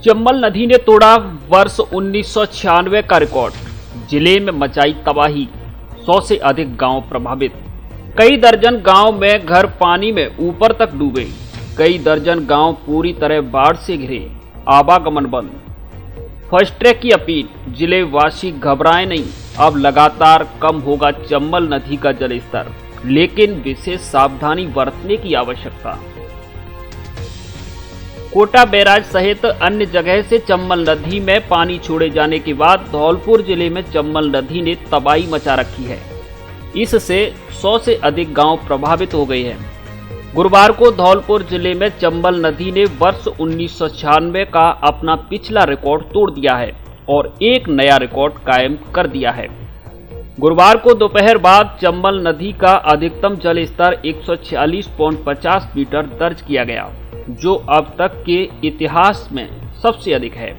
चंबल नदी ने तोड़ा वर्ष 1996 का रिकॉर्ड। जिले में मचाई तबाही, 100 से अधिक गांव प्रभावित। कई दर्जन गांव में घर पानी में ऊपर तक डूबे। कई दर्जन गांव पूरी तरह बाढ़ से घिरे, आवागमन बंद। फास्ट ट्रैक की अपील, जिले वासी घबराएं नहीं, अब लगातार कम होगा चंबल नदी का जलस्तर, लेकिन विशेष सावधानी बरतने की आवश्यकता। कोटा बैराज सहित अन्य जगह से चंबल नदी में पानी छोड़े जाने के बाद धौलपुर जिले में चंबल नदी ने तबाही मचा रखी है। इससे 100 से अधिक गांव प्रभावित हो गए हैं। गुरुवार को धौलपुर जिले में चंबल नदी ने वर्ष 1996 का अपना पिछला रिकॉर्ड तोड़ दिया है और एक नया रिकॉर्ड कायम कर दिया है। गुरुवार को दोपहर बाद चंबल नदी का अधिकतम जल स्तर 146.50 मीटर दर्ज किया गया, जो अब तक के इतिहास में सबसे अधिक है।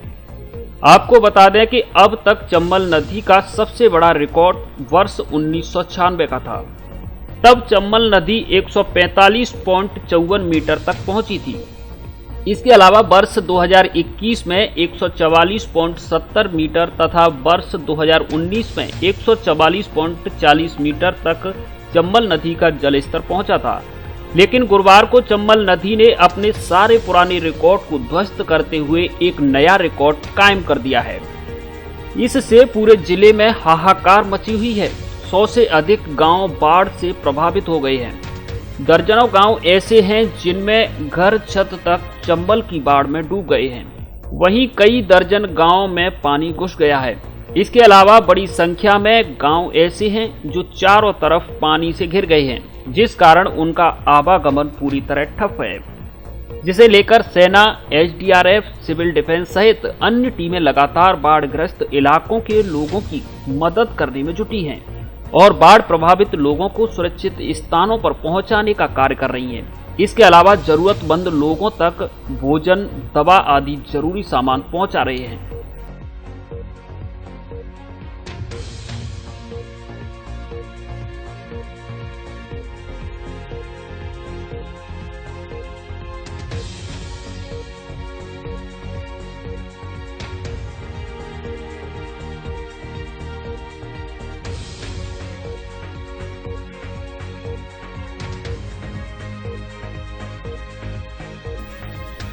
आपको बता दें कि अब तक चंबल नदी का सबसे बड़ा रिकॉर्ड वर्ष 1996 का था। तब चंबल नदी 145.54 मीटर तक पहुंची थी। इसके अलावा वर्ष 2021 में 144.70 मीटर तथा वर्ष 2019 में 144.40 मीटर तक चंबल नदी का जलस्तर पहुंचा था। लेकिन गुरुवार को चंबल नदी ने अपने सारे पुराने रिकॉर्ड को ध्वस्त करते हुए एक नया रिकॉर्ड कायम कर दिया है। इससे पूरे जिले में हाहाकार मची हुई है। 100 से अधिक गांव बाढ़ से प्रभावित हो गए हैं। दर्जनों गांव ऐसे हैं जिनमें घर छत तक चंबल की बाढ़ में डूब गए हैं। वहीं कई दर्जन गांव में पानी घुस गया है। इसके अलावा बड़ी संख्या में गांव ऐसे हैं जो चारों तरफ पानी से घिर गए हैं, जिस कारण उनका आवागमन पूरी तरह ठप है, जिसे लेकर सेना, एसडीआरएफ, सिविल डिफेंस सहित अन्य टीमें लगातार बाढ़ग्रस्त इलाकों के लोगों की मदद करने में जुटी हैं और बाढ़ प्रभावित लोगों को सुरक्षित स्थानों पर पहुंचाने का कार्य कर रही हैं। इसके अलावा जरूरतमंद लोगों तक भोजन, दवा आदि जरूरी सामान पहुंचा रहे हैं।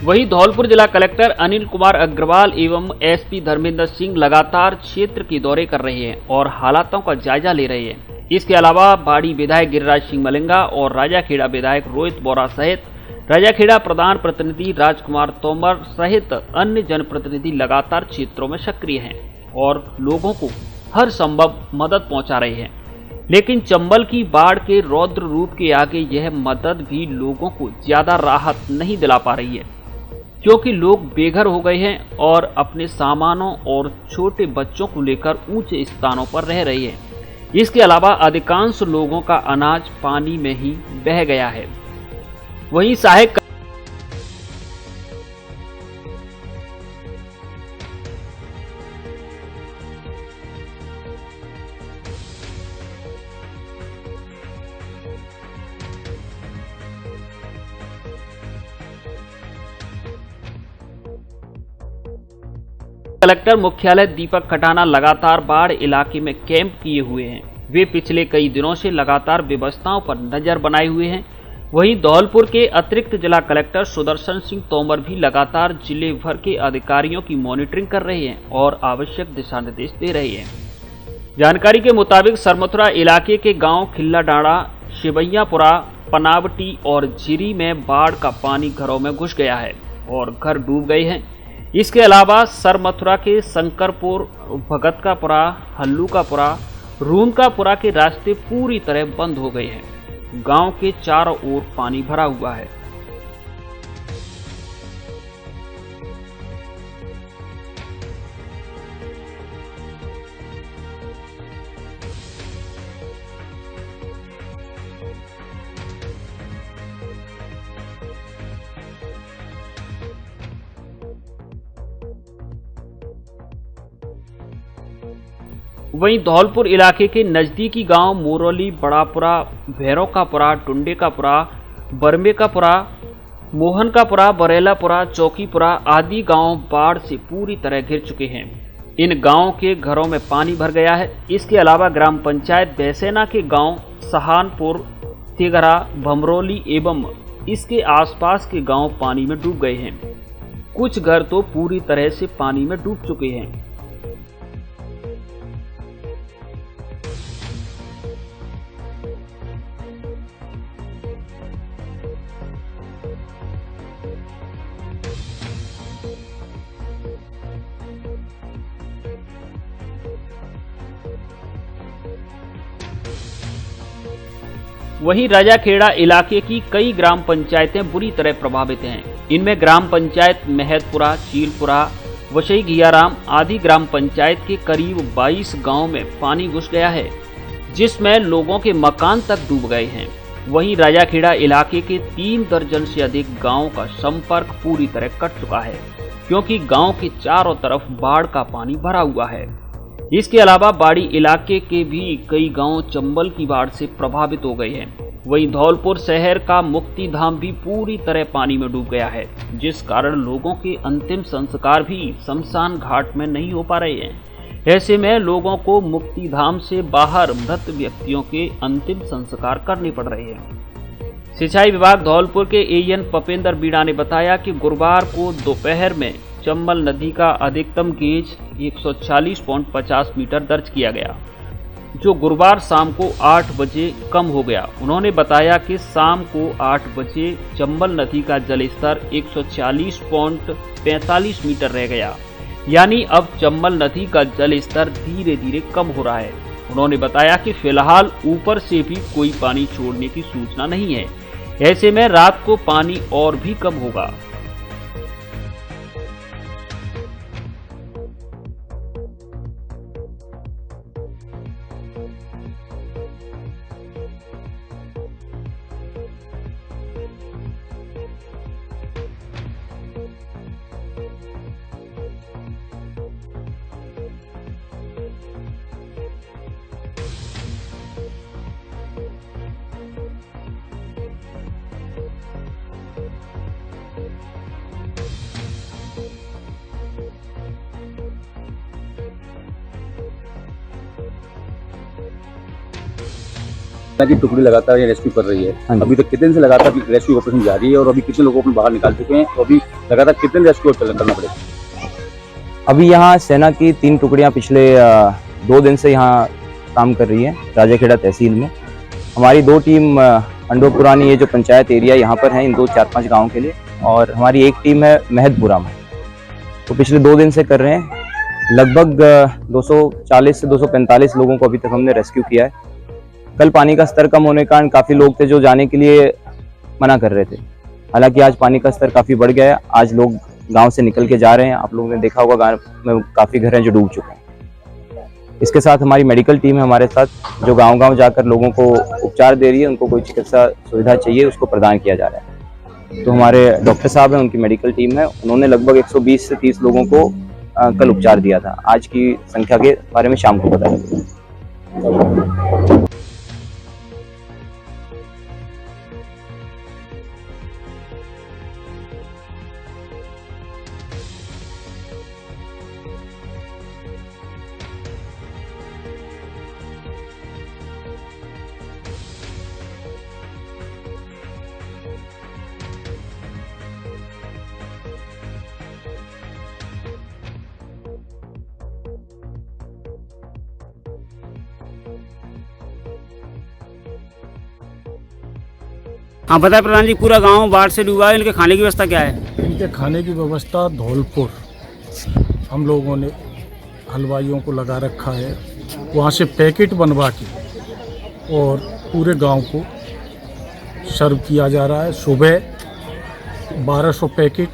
वहीं धौलपुर जिला कलेक्टर अनिल कुमार अग्रवाल एवं एसपी धर्मेंद्र सिंह लगातार क्षेत्र के दौरे कर रहे हैं और हालातों का जायजा ले रहे हैं। इसके अलावा बाड़ी विधायक गिरिराज सिंह मलिंगा और राजाखेड़ा विधायक रोहित बोरा सहित राजाखेड़ा प्रधान प्रतिनिधि राजकुमार तोमर सहित अन्य जनप्रतिनिधि लगातार क्षेत्रों में सक्रिय हैं और लोगों को हर संभव मदद पहुंचा रहे हैं। लेकिन चंबल की बाढ़ के रौद्र रूप के आगे यह मदद भी लोगों को ज्यादा राहत नहीं दिला पा रही है, क्योंकि लोग बेघर हो गए हैं और अपने सामानों और छोटे बच्चों को लेकर ऊंचे स्थानों पर रह रहे हैं। इसके अलावा अधिकांश लोगों का अनाज पानी में ही बह गया है। वहीं सहायक कलेक्टर मुख्यालय दीपक खटाना लगातार बाढ़ इलाके में कैंप किए हुए हैं। वे पिछले कई दिनों से लगातार व्यवस्थाओं पर नजर बनाए हुए हैं। वहीं धौलपुर के अतिरिक्त जिला कलेक्टर सुदर्शन सिंह तोमर भी लगातार जिले भर के अधिकारियों की मॉनिटरिंग कर रहे हैं और आवश्यक दिशा निर्देश दे रहे हैं। जानकारी के मुताबिक सरमथुरा इलाके के गांव खिल्ला डांडा, शिवैयापुरा, पनावटी और जिरी में बाढ़ का पानी घरों में घुस गया है और घर डूब गए हैं। इसके अलावा सरमथुरा के शंकरपुर, भगतकापुरा, हल्लूकापुरा, रूनकापुरा के रास्ते पूरी तरह बंद हो गए हैं। गांव के चारों ओर पानी भरा हुआ है। वहीं धौलपुर इलाके के नज़दीकी गांव मोरौली, बड़ापुरा, भैरवकापुरा, टुंडेकापुरा, बरमेकापुरा, मोहनकापुरा, बरेलापुरा, चौकीपुरा आदि गांव बाढ़ से पूरी तरह घिर चुके हैं। इन गांवों के घरों में पानी भर गया है। इसके अलावा ग्राम पंचायत बैसेना के गांव सहानपुर, तेगरा, भमरौली एवं इसके आसपास के गांव पानी में डूब गए हैं। कुछ घर तो पूरी तरह से पानी में डूब चुके हैं। वहीं राजाखेड़ा इलाके की कई ग्राम पंचायतें बुरी तरह प्रभावित हैं। इनमें ग्राम पंचायत महतपुरा, चीलपुरा, वशई घियाराम आदि ग्राम पंचायत के करीब 22 गांव में पानी घुस गया है, जिसमें लोगों के मकान तक डूब गए हैं। वहीं राजाखेड़ा इलाके के 3 दर्जन से अधिक गांवों का संपर्क पूरी तरह कट चुका है, क्योंकि गांव के चारों तरफ बाढ़ का पानी भरा हुआ है। इसके अलावा बाड़ी इलाके के भी कई गांव चंबल की बाढ़ से प्रभावित हो गए हैं। वहीं धौलपुर शहर का मुक्ति धाम भी पूरी तरह पानी में डूब गया है, जिस कारण लोगों के अंतिम संस्कार भी शमशान घाट में नहीं हो पा रहे हैं। ऐसे में लोगों को मुक्ति धाम से बाहर मृत व्यक्तियों के अंतिम संस्कार करने पड़ रहे हैं। सिंचाई विभाग धौलपुर के एएन पपेंद्र बीड़ा ने बताया कि गुरुवार को दोपहर में चंबल नदी का अधिकतम गेज 140.50 मीटर दर्ज किया गया, जो गुरुवार शाम को 8 बजे कम हो गया। उन्होंने बताया कि शाम को 8 बजे चंबल नदी का जलस्तर 140.45 मीटर रह गया, यानी अब चंबल नदी का जलस्तर धीरे धीरे कम हो रहा है। उन्होंने बताया कि फिलहाल ऊपर से भी कोई पानी छोड़ने की सूचना नहीं है। ऐसे में रात को पानी और भी कम होगा। की टुकड़ी लगातार ये रेस्क्यू कर रही है। अभी तक कितने दिन से लगातार रेस्क्यू ऑपरेशन जारी है और अभी कितने लोगों को बाहर निकाल चुके हैं? तो अभी लगातार कितने रेस्क्यू करना पड़ेगा? अभी यहाँ सेना की 3 टुकड़ियाँ पिछले 2 दिन से यहाँ काम कर रही है राजाखेड़ा तहसील में। हमारी 2 टीम अंडोपुरानी ये जो पंचायत एरिया यहाँ पर है इन 4-5 गाँव के लिए, और हमारी एक टीम है महतपुरा में। तो पिछले 2 दिन से कर रहे हैं। लगभग 240 से 245 लोगों को अभी तक हमने रेस्क्यू किया है। कल पानी का स्तर कम होने के कारण काफ़ी लोग थे जो जाने के लिए मना कर रहे थे। हालांकि आज पानी का स्तर काफ़ी बढ़ गया है। आज लोग गांव से निकल के जा रहे हैं। आप लोगों ने देखा होगा गांव में काफ़ी घर हैं जो डूब चुके हैं। इसके साथ हमारी मेडिकल टीम है हमारे साथ, जो गांव-गांव जाकर लोगों को उपचार दे रही है। उनको कोई चिकित्सा सुविधा चाहिए उसको प्रदान किया जा रहा है। तो हमारे डॉक्टर साहब हैं, उनकी मेडिकल टीम है, उन्होंने लगभग 120 से 30 लोगों को कल उपचार दिया था। आज की संख्या के बारे में शाम को पता लगेगा। हाँ बताए प्रधान जी, पूरा गांव बाढ़ से डूबा है, इनके खाने की व्यवस्था क्या है? इनके खाने की व्यवस्था धौलपुर हम लोगों ने हलवाइयों को लगा रखा है, वहाँ से पैकेट बनवा के और पूरे गांव को सर्व किया जा रहा है। सुबह 1200 पैकेट,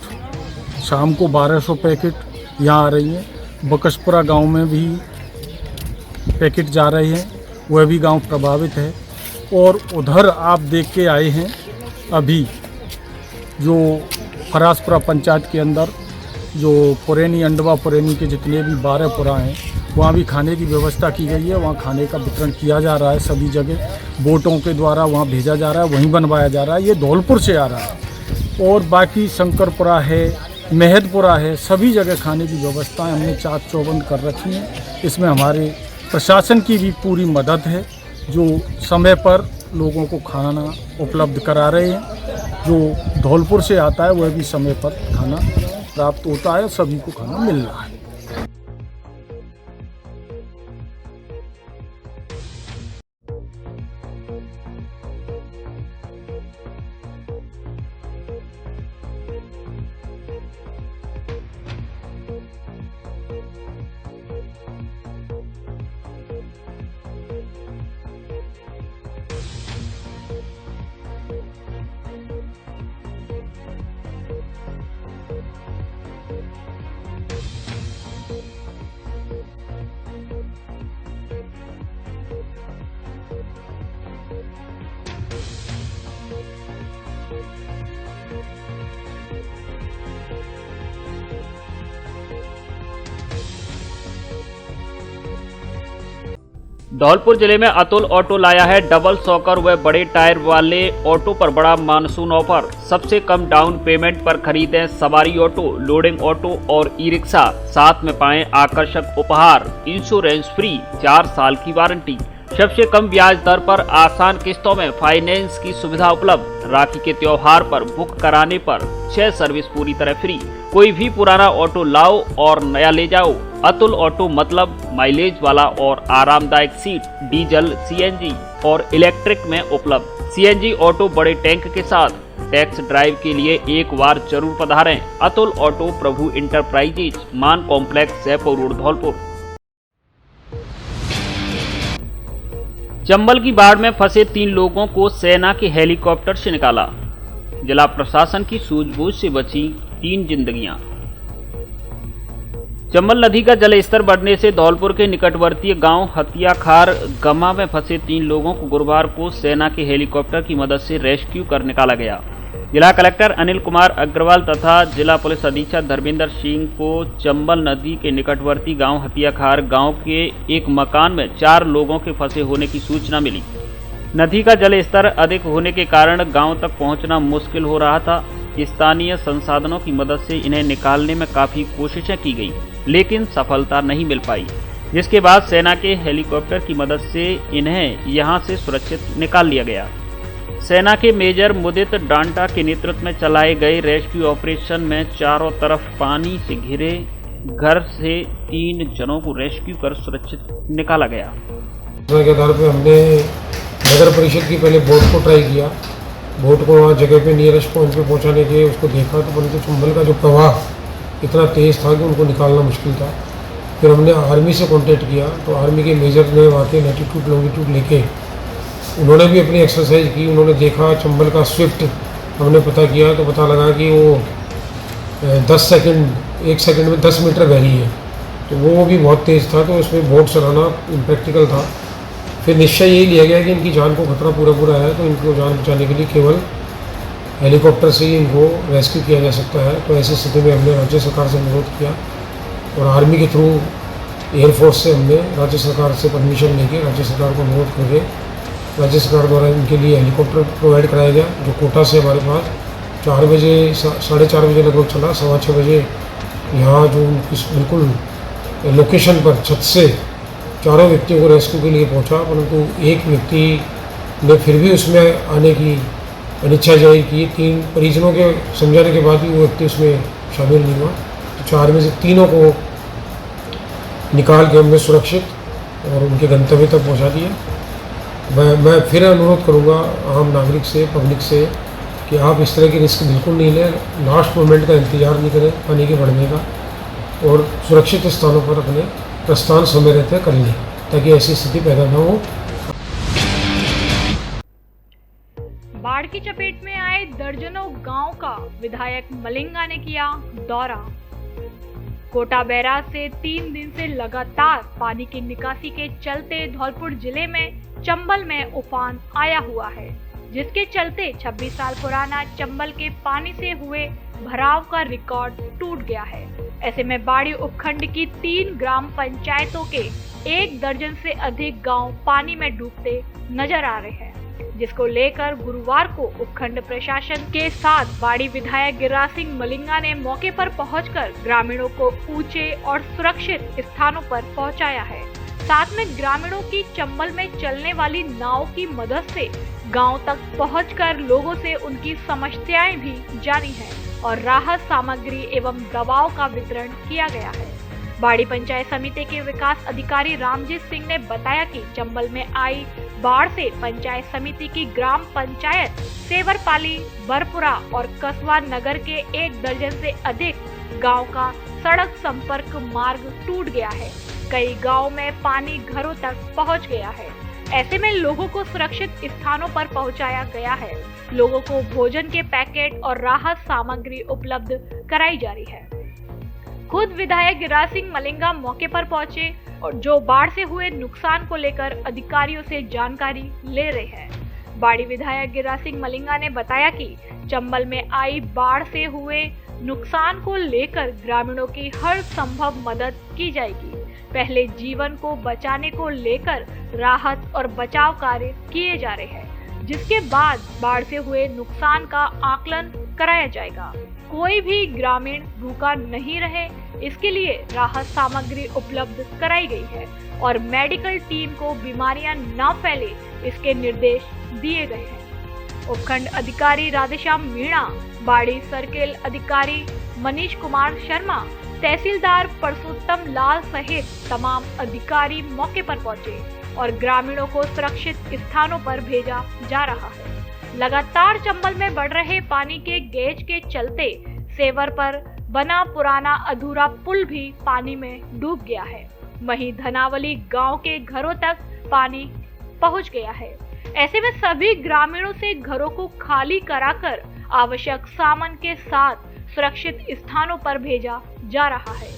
शाम को 1200 पैकेट यहाँ आ रही हैं। बकसपुरा गांव में भी पैकेट जा रहे हैं, वह भी गांव प्रभावित है। और उधर आप देख के आए हैं अभी जो फरासपुरा पंचायत के अंदर जो पुरैनी अंडवा पुरैनी के जितने भी 12 पुरा हैं वहाँ भी खाने की व्यवस्था की गई है। वहाँ खाने का वितरण किया जा रहा है, सभी जगह बोटों के द्वारा वहाँ भेजा जा रहा है, वहीं बनवाया जा रहा है। ये धौलपुर से आ रहा है और बाकी शंकरपुरा है, मेहदपुरा है, सभी जगह खाने की व्यवस्थाएं हमने चाक चौबंद कर रखी हैं। इसमें हमारे प्रशासन की भी पूरी मदद है, जो समय पर लोगों को खाना उपलब्ध करा रहे हैं। जो धौलपुर से आता है वह भी समय पर खाना प्राप्त होता है, सभी को खाना मिल रहा है। धौलपुर जिले में अतुल ऑटो लाया है डबल सॉकर व बड़े टायर वाले ऑटो पर बड़ा मानसून ऑफर। सबसे कम डाउन पेमेंट पर खरीदें सवारी ऑटो, लोडिंग ऑटो और ई रिक्शा। साथ में पाएं आकर्षक उपहार, इंश्योरेंस फ्री, 4 साल की वारंटी, सबसे कम ब्याज दर पर आसान किस्तों में फाइनेंस की सुविधा उपलब्ध। राखी के त्योहार पर बुक कराने पर 6 सर्विस पूरी तरह फ्री। कोई भी पुराना ऑटो लाओ और नया ले जाओ। अतुल ऑटो मतलब माइलेज वाला और आरामदायक सीट, डीजल, सीएनजी और इलेक्ट्रिक में उपलब्ध। सीएनजी ऑटो बड़े टैंक के साथ। टैक्स ड्राइव के लिए एक बार जरूर पधारें। अतुल ऑटो, प्रभु इंटरप्राइजेज, मान कॉम्प्लेक्स, जयपुर रोड, धौलपुर। चंबल की बाढ़ में फंसे 3 लोगों को सेना के हेलीकॉप्टर से निकाला। जिला प्रशासन की सूझबूझ से बची 3 जिंदगियां। चंबल नदी का जलस्तर बढ़ने से धौलपुर के निकटवर्ती गांव हतियाखार गमा में फंसे 3 लोगों को गुरुवार को सेना के हेलीकॉप्टर की मदद से रेस्क्यू कर निकाला गया। जिला कलेक्टर अनिल कुमार अग्रवाल तथा जिला पुलिस अधीक्षक धर्मेंद्र सिंह को चंबल नदी के निकटवर्ती गांव हतियाखार गांव के एक मकान में 4 लोगों के फंसे होने की सूचना मिली। नदी का जलस्तर अधिक होने के कारण गांव तक पहुंचना मुश्किल हो रहा था। स्थानीय संसाधनों की मदद से इन्हें निकालने में काफी कोशिशें की गई, लेकिन सफलता नहीं मिल पाई, जिसके बाद सेना के हेलीकॉप्टर की मदद से इन्हें यहां से सुरक्षित निकाल लिया गया। सेना के मेजर मुदित डांटा के नेतृत्व में चलाए गए रेस्क्यू ऑपरेशन में चारों तरफ पानी से घिरे घर से 3 जनों को रेस्क्यू कर सुरक्षित निकाला गया। के आधार पर हमने नगर परिषद की पहले बोट को ट्राई किया, बोट को वहाँ जगह पे नियरेस्ट पॉइंट पे पहुँचाने के उसको देखा तो परंतु चंबल का जो प्रवाह इतना तेज़ था कि उनको निकालना मुश्किल था। फिर हमने आर्मी से कांटेक्ट किया तो आर्मी के मेजर ने वहाँ के लैटिट्यूड लॉन्गिट्यूड लेके उन्होंने भी अपनी एक्सरसाइज की। उन्होंने देखा चंबल का स्विफ्ट, हमने पता किया तो पता लगा कि वो 1 सेकंड में 10 मीटर बह रही है, तो वो भी बहुत तेज़ था, तो उसमें बोट चलाना इम्प्रैक्टिकल था। फिर निश्चय यही लिया गया कि इनकी जान को खतरा पूरा है, तो इनको जान बचाने के लिए केवल हेलीकॉप्टर से ही इनको रेस्क्यू किया जा सकता है। तो ऐसी स्थिति में हमने राज्य सरकार से अनुरोध किया और आर्मी के थ्रू एयरफोर्स से हमने राज्य सरकार से परमिशन लेके राज्य सरकार को अनुरोध करके राज्य सरकार द्वारा इनके लिए हेलीकॉप्टर प्रोवाइड कराया गया, जो कोटा से हमारे पास 4 बजे 4:30 बजे लगभग चला। 6:15 बजे यहाँ जो बिल्कुल लोकेशन पर छत से 4 व्यक्तियों को रेस्क्यू के लिए पहुँचा, परंतु एक व्यक्ति ने फिर भी उसमें आने की अनिच्छा जाहिर की। 3 परिजनों के समझाने के बाद भी वो व्यक्ति उसमें शामिल नहीं हुआ। तो 4 में से 3 को निकाल के हमने सुरक्षित और उनके गंतव्य तक पहुंचा दिया। मैं फिर अनुरोध करूंगा आम नागरिक से, पब्लिक से कि आप इस तरह की रिस्क बिल्कुल नहीं लें, लास्ट मोमेंट का इंतजार नहीं करें पानी के बढ़ने का, और सुरक्षित स्थानों पर अपने प्रस्थान समय रहते कर लें ताकि ऐसी स्थिति पैदा न हो। बाढ़ की चपेट में आए दर्जनों गांव का विधायक मलिंगा ने किया दौरा। कोटा बैराज से 3 दिन से लगातार पानी की निकासी के चलते धौलपुर जिले में चंबल में उफान आया हुआ है, जिसके चलते 26 साल पुराना चंबल के पानी से हुए भराव का रिकॉर्ड टूट गया है। ऐसे में बाड़ी उपखंड की 3 ग्राम पंचायतों के 1 दर्जन से अधिक गांव पानी में डूबते नजर आ रहे हैं, जिसको लेकर गुरुवार को उपखंड प्रशासन के साथ बाड़ी विधायक गिरिराज सिंह मलिंगा ने मौके पर पहुंचकर ग्रामीणों को ऊंचे और सुरक्षित स्थानों पर पहुंचाया है। साथ में ग्रामीणों की चंबल में चलने वाली नाव की मदद से गांव तक पहुंचकर लोगों से उनकी समस्याएं भी जानी है और राहत सामग्री एवं दवाओं का वितरण किया गया है। बाड़ी पंचायत समिति के विकास अधिकारी रामजीत सिंह ने बताया कि चंबल में आई बाढ़ से पंचायत समिति की ग्राम पंचायत सेवरपाली, बरपुरा और कस्बा नगर के 1 दर्जन से अधिक गांव का सड़क संपर्क मार्ग टूट गया है। कई गांव में पानी घरों तक पहुंच गया है। ऐसे में लोगों को सुरक्षित स्थानों पर पहुंचाया गया है। लोगों को भोजन के पैकेट और राहत सामग्री उपलब्ध कराई जा रही है। खुद विधायक गिरिराज सिंह मलिंगा मौके पर पहुंचे और जो बाढ़ से हुए नुकसान को लेकर अधिकारियों से जानकारी ले रहे हैं। बाड़ी विधायक गिरिराज सिंह मलिंगा ने बताया कि चंबल में आई बाढ़ से हुए नुकसान को लेकर ग्रामीणों की हर संभव मदद की जाएगी। पहले जीवन को बचाने को लेकर राहत और बचाव कार्य किए जा रहे हैं, जिसके बाद बाढ़ से हुए नुकसान का आकलन कराया जाएगा। कोई भी ग्रामीण भूखा नहीं रहे, इसके लिए राहत सामग्री उपलब्ध कराई गई है और मेडिकल टीम को बीमारियां न फैले, इसके निर्देश दिए गए हैं। उपखंड अधिकारी राधेश्याम मीणा, बाड़ी सर्किल अधिकारी मनीष कुमार शर्मा, तहसीलदार परसोत्तम लाल सहित तमाम अधिकारी मौके पर पहुंचे और ग्रामीणों को सुरक्षित स्थानों पर भेजा जा रहा है। लगातार चंबल में बढ़ रहे पानी के गेज के चलते सेवर पर बना पुराना अधूरा पुल भी पानी में डूब गया है। वहीं धनावली गांव के घरों तक पानी पहुंच गया है। ऐसे में सभी ग्रामीणों से घरों को खाली कराकर आवश्यक सामान के साथ सुरक्षित स्थानों पर भेजा जा रहा है।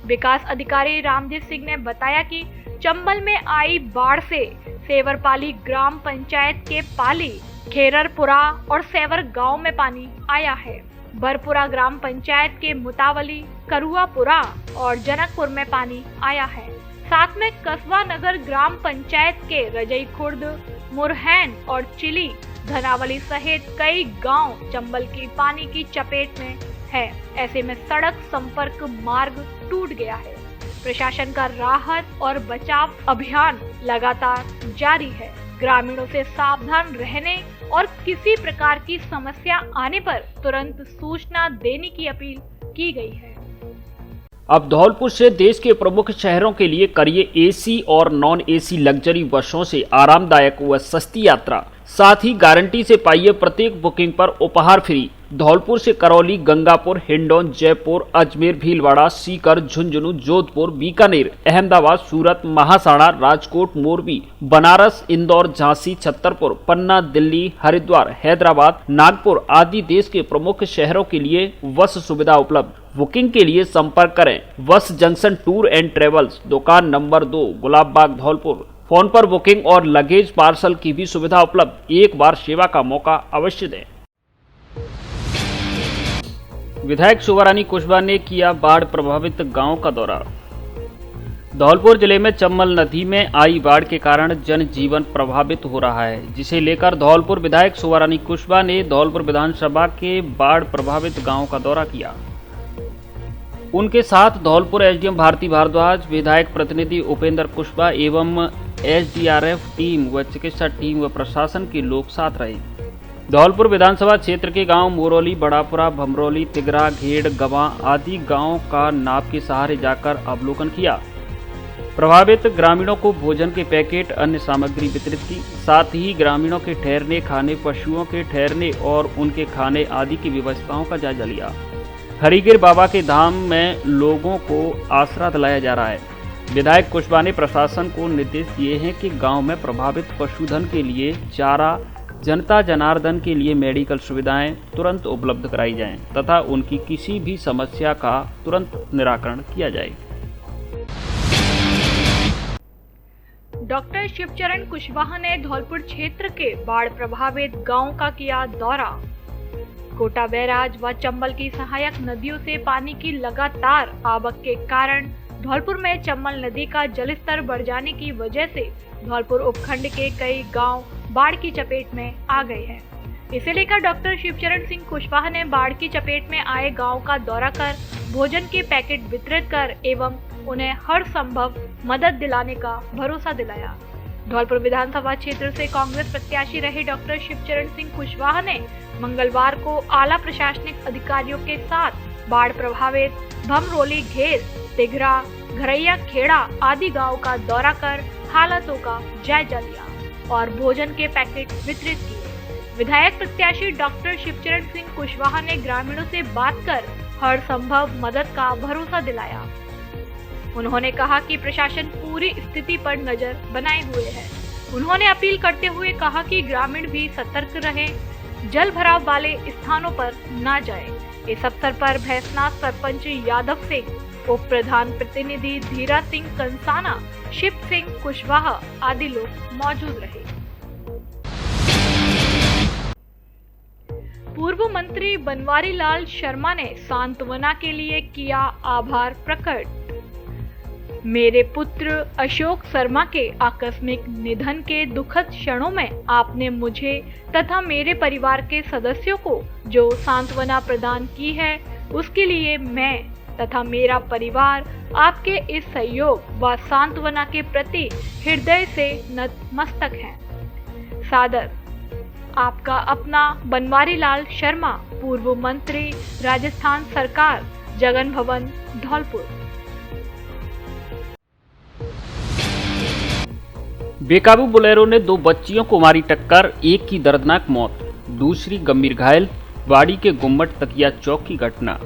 विकास अधिकारी रामजीत सिंह ने बताया कि चंबल में आई बाढ़ से सेवरपाली ग्राम पंचायत के पाली, खेररपुरा और सेवर गांव में पानी आया है। बरपुरा ग्राम पंचायत के मुतावली, करुआपुरा और जनकपुर में पानी आया है। साथ में कस्बा नगर ग्राम पंचायत के रजई खुर्द, मुरहैन और चिली, धनावली सहित कई गांव चंबल की पानी की चपेट में है। ऐसे में सड़क संपर्क मार्ग टूट गया है। प्रशासन का राहत और बचाव अभियान लगातार जारी है। ग्रामीणों से सावधान रहने और किसी प्रकार की समस्या आने पर तुरंत सूचना देने की अपील की गई है। अब धौलपुर से देश के प्रमुख शहरों के लिए करिए एसी और नॉन एसी लग्जरी बसों से आरामदायक व सस्ती यात्रा। साथ ही गारंटी से पाइए प्रत्येक बुकिंग पर उपहार फ्री। धौलपुर से करौली, गंगापुर, हिंडौन, जयपुर, अजमेर, भीलवाड़ा, सीकर, झुंझुनू, जोधपुर, बीकानेर, अहमदाबाद, सूरत, महासाड़ा, राजकोट, मोरबी, बनारस, इंदौर, झांसी, छतरपुर, पन्ना, दिल्ली, हरिद्वार, हैदराबाद, नागपुर आदि देश के प्रमुख शहरों के लिए बस सुविधा उपलब्ध। बुकिंग के लिए संपर्क करें बस जंक्शन टूर एंड ट्रेवल्स, दुकान नंबर 2, गुलाब बाग, धौलपुर। फोन पर बुकिंग और लगेज पार्सल की भी सुविधा उपलब्ध। एक बार सेवा का मौका अवश्य दें। विधायक शोभारानी कुशवाहा ने किया बाढ़ प्रभावित गांव का दौरा। धौलपुर जिले में चंबल नदी में आई बाढ़ के कारण जनजीवन प्रभावित हो रहा है, जिसे लेकर धौलपुर विधायक शोभारानी कुशवाहा ने धौलपुर विधानसभा के बाढ़ प्रभावित गांव का दौरा किया। उनके साथ धौलपुर एसडीएम भारती भारद्वाज, विधायक प्रतिनिधि उपेंद्र कुशवाहा एवं एसडीआरएफ टीम व चिकित्सा टीम व प्रशासन के लोग साथ रहे। धौलपुर विधानसभा क्षेत्र के गांव मोरौली, बड़ापुरा, भमरौली, तिगरा, घेड़, गवा आदि गांवों का नाव के सहारे जाकर अवलोकन किया। प्रभावित ग्रामीणों को भोजन के पैकेट, अन्य सामग्री वितरित की। साथ ही ग्रामीणों के ठहरने, खाने, पशुओं के ठहरने और उनके खाने आदि की व्यवस्थाओं का जायजा लिया। हरिगिर बाबा के धाम में लोगों को आसरा दिलाया जा रहा है। विधायक कुशवाहा ने प्रशासन को निर्देश दिए हैं कि गांव में प्रभावित पशुधन के लिए चारा, जनता जनार्दन के लिए मेडिकल सुविधाएं तुरंत उपलब्ध कराई जाएं तथा उनकी किसी भी समस्या का तुरंत निराकरण किया जाए। डॉक्टर शिवचरण कुशवाहा ने धौलपुर क्षेत्र के बाढ़ प्रभावित गांव का किया दौरा। कोटा बैराज व चंबल की सहायक नदियों से पानी की लगातार आवक के कारण धौलपुर में चंबल नदी का जलस्तर बढ़ जाने की वजह से धौलपुर उपखंड के कई गांव बाढ़ की चपेट में आ गए हैं। इसे लेकर डॉक्टर शिवचरण सिंह कुशवाहा ने बाढ़ की चपेट में आए गांव का दौरा कर भोजन के पैकेट वितरित कर एवं उन्हें हर संभव मदद दिलाने का भरोसा दिलाया। धौलपुर विधानसभा क्षेत्र से कांग्रेस प्रत्याशी रहे डॉक्टर शिवचरण सिंह कुशवाहा ने मंगलवार को आला प्रशासनिक अधिकारियों के साथ बाढ़ प्रभावित भमरोली, घेर, तिघरा, घरैया खेड़ा आदि गांव का दौरा कर हालातों का जायजा लिया और भोजन के पैकेट वितरित किए। विधायक प्रत्याशी डॉक्टर शिवचरण सिंह कुशवाहा ने ग्रामीणों से बात कर हर संभव मदद का भरोसा दिलाया। उन्होंने कहा कि प्रशासन पूरी स्थिति पर नजर बनाए हुए है। उन्होंने अपील करते हुए कहा कि ग्रामीण भी सतर्क रहें, जल भराव वाले स्थानों पर न जाएं। इस अवसर पर भैंसनाथ सरपंच यादव सिंह, उप प्रधान प्रतिनिधि धीरा सिंह कंसाना, शिव सिंह कुशवाहा आदि लोग मौजूद रहे। पूर्व मंत्री बनवारी लाल शर्मा ने सांत्वना के लिए किया आभार प्रकट। मेरे पुत्र अशोक शर्मा के आकस्मिक निधन के दुखद क्षणों में आपने मुझे तथा मेरे परिवार के सदस्यों को जो सांत्वना प्रदान की है, उसके लिए मैं तथा मेरा परिवार आपके इस सहयोग व सांत्वना के प्रति हृदय से नतमस्तक हैं। सादर आपका अपना बनवारी लाल शर्मा, पूर्व मंत्री, राजस्थान सरकार, जगन भवन, धौलपुर। बेकाबू बोलेरो ने 2 बच्चियों को मारी टक्कर, एक की दर्दनाक मौत, दूसरी गंभीर घायल। बाड़ी के गुम्मट तकिया चौक की घटना।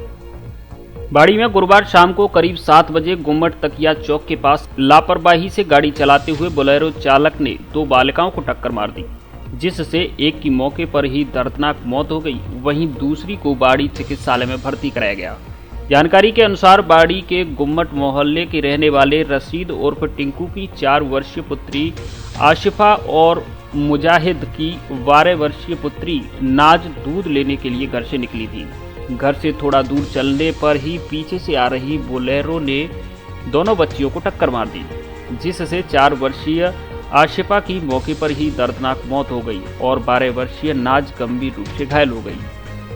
बाड़ी में गुरुवार शाम को करीब 7 बजे गुम्मट तकिया चौक के पास लापरवाही से गाड़ी चलाते हुए बोलेरो चालक ने 2 बालिकाओं को टक्कर मार दी, जिससे एक की मौके पर ही दर्दनाक मौत हो गई, वहीं दूसरी को बाड़ी चिकित्सालय में भर्ती कराया गया। जानकारी के अनुसार बाड़ी के गुम्मट मोहल्ले के रहने वाले रशीद उर्फ टिंकू की 4 वर्षीय पुत्री आशिफा और मुजाहिद की 12 वर्षीय पुत्री नाज दूध लेने के लिए घर से निकली थी। घर से थोड़ा दूर चलने पर ही पीछे से आ रही बोलेरो ने दोनों बच्चियों को टक्कर मार दी, जिससे 4 वर्षीय आशिफा की मौके पर ही दर्दनाक मौत हो गई और 12 वर्षीय नाज गंभीर रूप से घायल हो गई,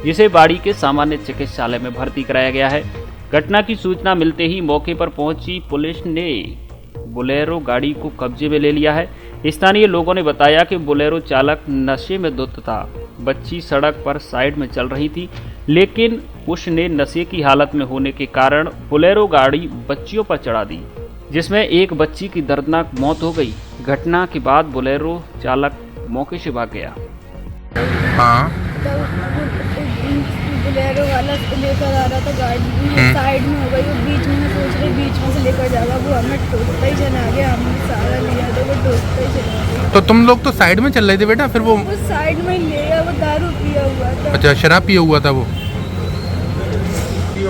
जिसे बाड़ी के सामान्य चिकित्सालय में भर्ती कराया गया है। घटना की सूचना मिलते ही मौके पर पहुंची पुलिस ने बोलेरो गाड़ी को कब्जे में ले लिया है। स्थानीय लोगों ने बताया कि बोलेरो चालक नशे में धुत था। बच्ची सड़क पर साइड में चल रही थी, लेकिन उसने नशे की हालत में होने के कारण बोलेरो गाड़ी बच्चियों पर चढ़ा दी, जिसमें एक बच्ची की दर्दनाक मौत हो गई। घटना के बाद बोलेरो चालक मौके से भाग गया। बोलेरो वाला लेकर आ रहा था, गाड़ी साइड में हो गई, वो बीच में सोच रहे बीच में से लेकर जाएगा, वो हमें ठोकता ही चला गया। हमने सारा लिया तो वो ठोकता ही चला गया। तो तुम लोग तो साइड में चल रहे थे बेटा, फिर वो साइड में ले गया, वो दारू पिया हुआ था। अच्छा, शराब पिया हुआ था वो।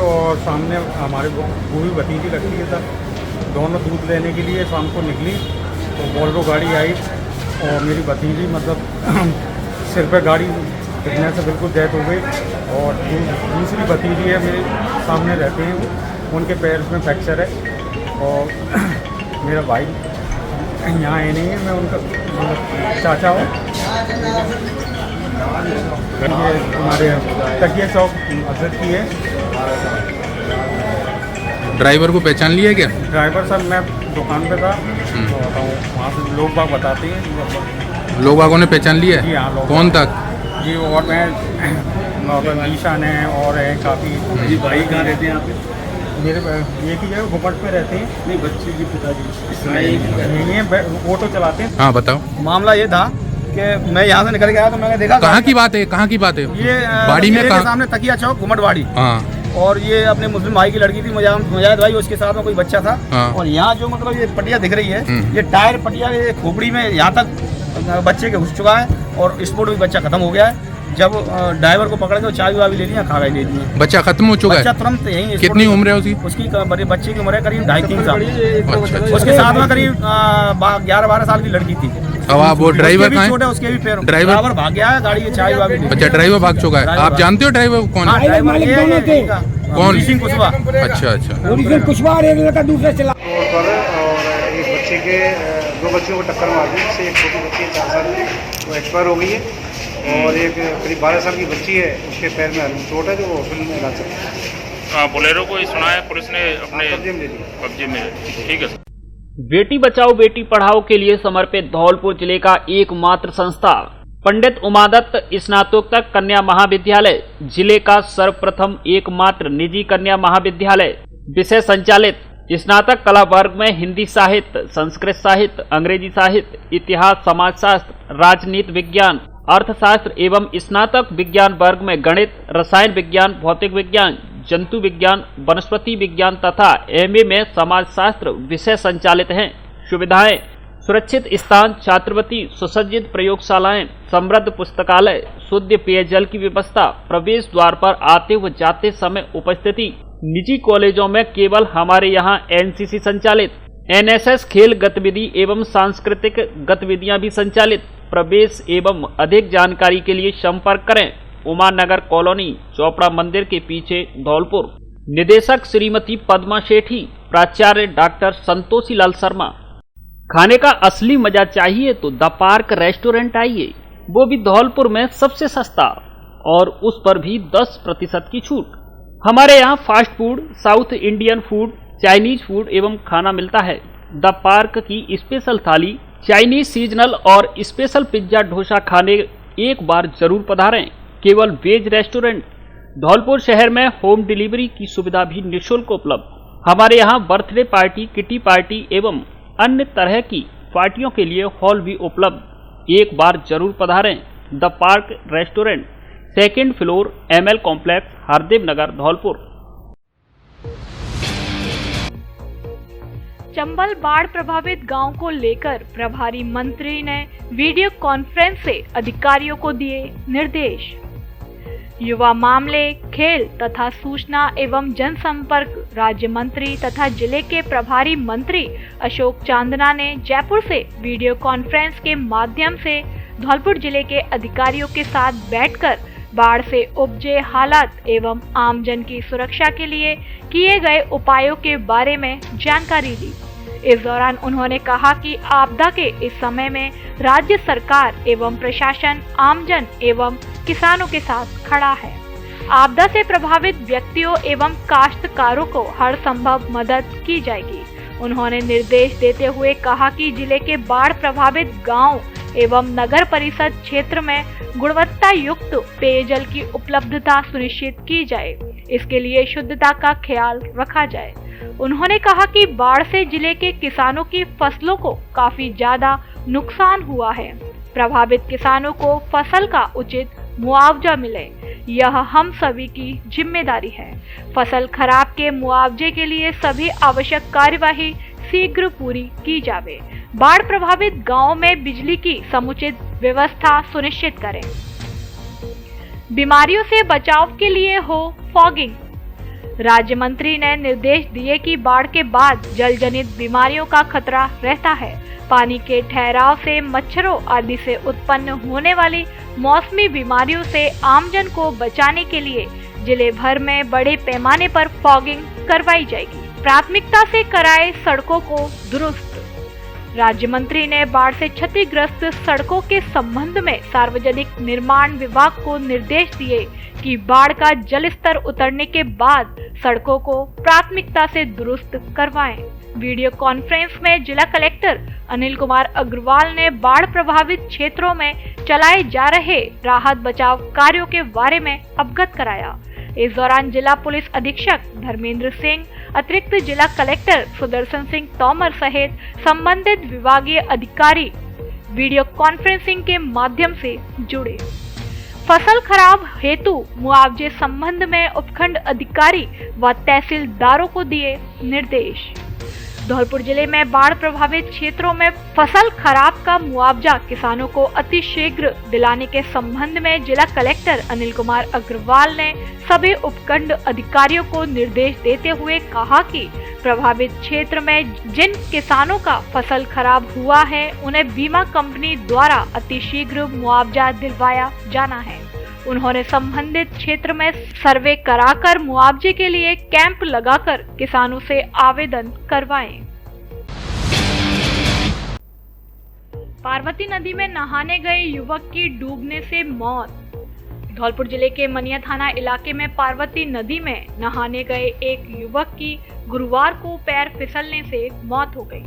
और सामने हमारे पूरी भतीजी लगती है, दोनों दूध लेने के लिए शाम को निकली तो बोलेरो गाड़ी आई और मेरी भतीजी मतलब सिर पे गाड़ी गिरने से बिल्कुल डेथ हो गई। और दूसरी भतीजी है मेरे सामने रहते हैं, वो उनके पैर में फ्रैक्चर है। और मेरा भाई यहाँ है नहीं है, मैं उनका चाचा हूँ। ये हमारे तकिया चौक मस्जिद की है। ड्राइवर को पहचान लिया क्या? ड्राइवर सर मैं दुकान पे था, वहाँ से लोग बाग बताते हैं। लोग बागों ने पहचान लिया? जी हाँ। कौन था जी? और मैं ईशान है और है काफ़ी। जी भाई कहाँ रहते हैं आप? मेरे एक ही है, घुमट पे रहते हैं। नहीं, बच्चे की पिताजी यही है, ऑटो चलाते हैं। हाँ बताओ। मामला ये था कि मैं यहाँ से निकल गया तो मैंने देखा। कहाँ की बात है? कहाँ की बात है? ये बाड़ी में कहाँ? सामने तकिया चौक घुमटवाड़ी। हाँ। और ये अपने मुस्लिम भाई की लड़की थी, मुजाहिद भाई, उसके साथ में कोई बच्चा था। हाँ। और यहाँ जो मतलब ये पटिया दिख रही है, ये टायर पटिया खोपड़ी में यहाँ तक बच्चे के घुस चुका है और स्पोर्ट में बच्चा खत्म हो गया है। जब ड्राइवर को पकड़ के चाबी वाबी ले लिया, खावे ले दी। बच्चा खत्म हो चुका है? बच्चा तुरंत यही। कितनी उम्र है उसकी? उसकी बच्चे की उम्र है करीब 2.5-3 साल। अच्छा। उसके साथ में करीब 11-12 साल की लड़की थी। अब आप वो ड्राइवर कहाँ छोटे है? उसके भी पैर ड्राइवर भाग गया है, गाड़ी की चाबी वाबी नहीं। अच्छा, ड्राइवर भाग चुका है। आप जानते हो ड्राइवर कौन है? ड्राइवर दोनों थे। कौन? सिंह कुशवाहा। अच्छा अच्छा। और एक बच्चे के दो बच्चों को टक्कर मार दी, जिससे एक छोटी बच्ची है 4 साल की, वो एक्सपायर हो गई है, और एक करीब 12 साल की बच्ची है, उसके पैर में हल्की चोट है, जो वो हॉस्पिटल में इलाज चल रहा है। बोलेरो को सुना है पुलिस ने अपने कब्जे में ले लिया। कब्जे में। ठीक है सर। बेटी बचाओ बेटी पढ़ाओ के लिए समर्पित धौलपुर जिले का एकमात्र संस्था पंडित उमादत्त स्नातकोत्तर कन्या महाविद्यालय, जिले का सर्वप्रथम एकमात्र निजी कन्या महाविद्यालय, विषय संचालित स्नातक कला वर्ग में हिंदी साहित्य, संस्कृत साहित्य, अंग्रेजी साहित्य, इतिहास, समाजशास्त्र, राजनीति विज्ञान, अर्थशास्त्र एवं स्नातक विज्ञान वर्ग में गणित, रसायन विज्ञान, भौतिक विज्ञान, जंतु विज्ञान, वनस्पति विज्ञान तथा एमए में समाजशास्त्र विषय संचालित हैं। सुविधाएं: सुरक्षित स्थान, छात्रवृत्ति, सुसज्जित प्रयोगशालाएं, समृद्ध पुस्तकालय, शुद्ध पेयजल की व्यवस्था, प्रवेश द्वार पर आते व जाते समय उपस्थिति। निजी कॉलेजों में केवल हमारे यहाँ एनसीसी संचालित, एनएसएस खेल गतिविधि एवं सांस्कृतिक गतिविधियां भी संचालित। प्रवेश एवं अधिक जानकारी के लिए संपर्क करें उमा नगर कॉलोनी, चोपड़ा मंदिर के पीछे, धौलपुर। निदेशक श्रीमती पद्मा सेठी, प्राचार्य डॉक्टर संतोषी लाल शर्मा। खाने का असली मजा चाहिए तो द पार्क रेस्टोरेंट आइए, वो भी धौलपुर में सबसे सस्ता और उस पर भी 10% की छूट। हमारे यहाँ fast food, south Indian food, Chinese food एवं खाना मिलता है। द पार्क की स्पेशल थाली, चाइनीज सीजनल और स्पेशल पिज्जा डोसा खाने एक बार जरूर पधारें। केवल वेज रेस्टोरेंट। धौलपुर शहर में होम डिलीवरी की सुविधा भी निःशुल्क उपलब्ध। हमारे यहाँ बर्थडे पार्टी, किटी पार्टी एवं अन्य तरह की पार्टियों के लिए हॉल भी उपलब्ध। एक बार जरूर पधारें। The park restaurant, 2nd floor, ML complex, Hardev Nagar, Dholpur. Chambal बाढ़ प्रभावित गांव को लेकर प्रभारी मंत्री ने वीडियो कॉन्फ्रेंस से अधिकारियों को दिए निर्देश। युवा मामले, खेल तथा सूचना एवं जनसंपर्क राज्य मंत्री तथा जिले के प्रभारी मंत्री अशोक चांदना ने जयपुर से वीडियो कॉन्फ्रेंस के माध्यम से धौलपुर जिले के अधिकारियों के साथ बैठकर बाढ़ से उपजे हालात एवं आमजन की सुरक्षा के लिए किए गए उपायों के बारे में जानकारी दी। इस दौरान उन्होंने कहा कि आपदा के इस समय में राज्य सरकार एवं प्रशासन आमजन एवं किसानों के साथ खड़ा है। आपदा से प्रभावित व्यक्तियों एवं काश्तकारों को हर संभव मदद की जाएगी। उन्होंने निर्देश देते हुए कहा कि जिले के बाढ़ प्रभावित गांव एवं नगर परिषद क्षेत्र में गुणवत्ता युक्त पेयजल की उपलब्धता सुनिश्चित की जाए। इसके लिए शुद्धता का ख्याल रखा जाए। उन्होंने कहा कि बाढ़ से जिले के किसानों की फसलों को काफी ज्यादा नुकसान हुआ है। प्रभावित किसानों को फसल का उचित मुआवजा मिले, यह हम सभी की जिम्मेदारी है। फसल खराब के मुआवजे के लिए सभी आवश्यक कार्यवाही शीघ्र पूरी की जावे। बाढ़ प्रभावित गांवों में बिजली की समुचित व्यवस्था सुनिश्चित करें। बीमारियों से बचाव के लिए हो फॉगिंग। राज्य मंत्री ने निर्देश दिए कि बाढ़ के बाद जल जनित बीमारियों का खतरा रहता है। पानी के ठहराव से मच्छरों आदि से उत्पन्न होने वाली मौसमी बीमारियों से आमजन को बचाने के लिए जिले भर में बड़े पैमाने पर फॉगिंग करवाई जाएगी। प्राथमिकता से कराए सड़कों को दुरुस्त। राज्य मंत्री ने बाढ़ से क्षतिग्रस्त सड़कों के संबंध में सार्वजनिक निर्माण विभाग को निर्देश दिए कि बाढ़ का जल स्तर उतरने के बाद सड़कों को प्राथमिकता से दुरुस्त करवाएं। वीडियो कॉन्फ्रेंस में जिला कलेक्टर अनिल कुमार अग्रवाल ने बाढ़ प्रभावित क्षेत्रों में चलाए जा रहे राहत बचाव कार्यों के बारे में अवगत कराया। इस दौरान जिला पुलिस अधीक्षक धर्मेंद्र सिंह, अतिरिक्त जिला कलेक्टर सुदर्शन सिंह तोमर सहित संबंधित विभागीय अधिकारी वीडियो कॉन्फ्रेंसिंग के माध्यम से जुड़े। फसल खराब हेतु मुआवजे संबंध में उपखंड अधिकारी व तहसीलदारों को दिए निर्देश। धौलपुर जिले में बाढ़ प्रभावित क्षेत्रों में फसल खराब का मुआवजा किसानों को अतिशीघ्र दिलाने के संबंध में जिला कलेक्टर अनिल कुमार अग्रवाल ने सभी उपखंड अधिकारियों को निर्देश देते हुए कहा कि प्रभावित क्षेत्र में जिन किसानों का फसल खराब हुआ है उन्हें बीमा कंपनी द्वारा अतिशीघ्र मुआवजा दिलवाया जाना है। उन्होंने संबंधित क्षेत्र में सर्वे कराकर मुआवजे के लिए कैंप लगाकर किसानों से आवेदन करवाएं। पार्वती नदी में नहाने गए युवक की डूबने से मौत। धौलपुर जिले के मनिया थाना इलाके में पार्वती नदी में नहाने गए एक युवक की गुरुवार को पैर फिसलने से मौत हो गई।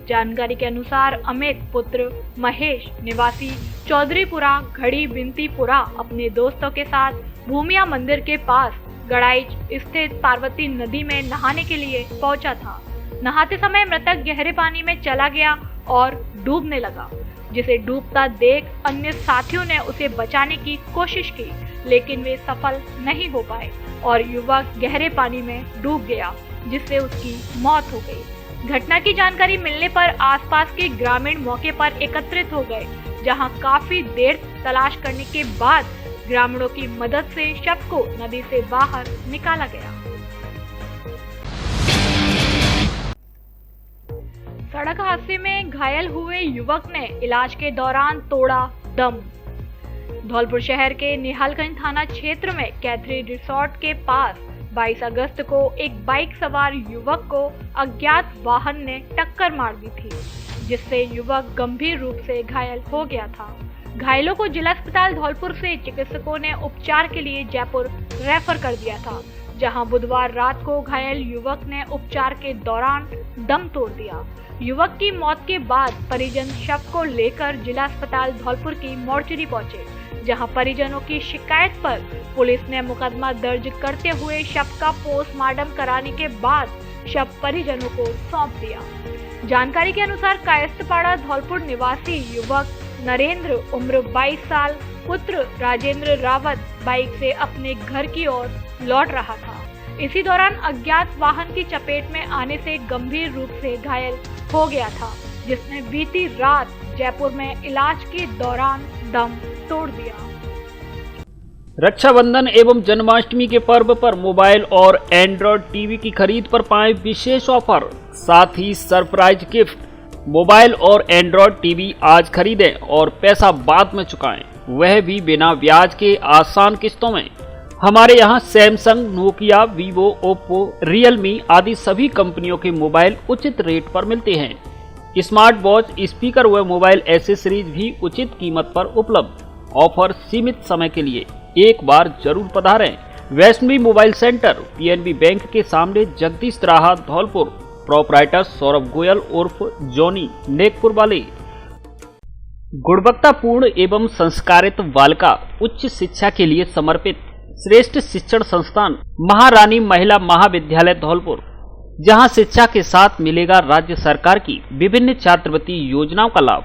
जानकारी के अनुसार अमित पुत्र महेश निवासी चौधरीपुरा घड़ी बिनतीपुरा अपने दोस्तों के साथ भूमिया मंदिर के पास गड़ाइच स्थित पार्वती नदी में नहाने के लिए पहुंचा था। नहाते समय मृतक गहरे पानी में चला गया और डूबने लगा, जिसे डूबता देख अन्य साथियों ने उसे बचाने की कोशिश की, लेकिन वे सफल नहीं हो पाए और युवक गहरे पानी में डूब गया, जिससे उसकी मौत हो गई। घटना की जानकारी मिलने पर आसपास के ग्रामीण मौके पर एकत्रित हो गए, जहां काफी देर तलाश करने के बाद ग्रामीणों की मदद से शव को नदी से बाहर निकाला गया। सड़क हादसे में घायल हुए युवक ने इलाज के दौरान तोड़ा दम। धौलपुर शहर के निहालगंज थाना क्षेत्र में कैथरी रिसोर्ट के पास 22 अगस्त को एक बाइक सवार युवक को अज्ञात वाहन ने टक्कर मार दी थी, जिससे युवक गंभीर रूप से घायल हो गया था। घायलों को जिला अस्पताल धौलपुर से चिकित्सकों ने उपचार के लिए जयपुर रेफर कर दिया था, जहां बुधवार रात को घायल युवक ने उपचार के दौरान दम तोड़ दिया। युवक की मौत के बाद परिजन शव को लेकर जिला अस्पताल धौलपुर की मोर्चरी पहुंचे, जहां परिजनों की शिकायत पर पुलिस ने मुकदमा दर्ज करते हुए शव का पोस्टमार्टम कराने के बाद शव परिजनों को सौंप दिया। जानकारी के अनुसार कायस्थपाड़ा धौलपुर निवासी युवक नरेंद्र उम्र 22 साल पुत्र राजेंद्र रावत बाइक से अपने घर की ओर लौट रहा था। इसी दौरान अज्ञात वाहन की चपेट में आने से गंभीर रूप से घायल हो गया था, जिसने बीती रात जयपुर में इलाज के दौरान दम तोड़ दिया। रक्षाबंधन एवं जन्माष्टमी के पर्व पर मोबाइल और एंड्रॉयड टीवी की खरीद पर पाएं विशेष ऑफर, साथ ही सरप्राइज गिफ्ट। मोबाइल और एंड्रॉयड टीवी आज खरीदें और पैसा बाद में चुकाएं, वह भी बिना ब्याज के आसान किस्तों में। हमारे यहाँ Samsung, Nokia, Vivo, Oppo, Realme आदि सभी कंपनियों के मोबाइल उचित रेट पर मिलते हैं। स्मार्ट वॉच, स्पीकर व मोबाइल एसेसरीज भी उचित कीमत पर उपलब्ध। ऑफर सीमित समय के लिए, एक बार जरूर पधारें। Vaishnavi mobile center, PNB bank के सामने, जगदीश राहा, धौलपुर। प्रोपराइटर सौरभ गोयल उर्फ जॉनी, नेकपुर वाले। गुणवत्तापूर्ण एवं संस्कारित बालिका उच्च शिक्षा के लिए समर्पित श्रेष्ठ शिक्षण संस्थान महारानी महिला महाविद्यालय धौलपुर, जहां शिक्षा के साथ मिलेगा राज्य सरकार की विभिन्न छात्रवृत्ति योजनाओं का लाभ।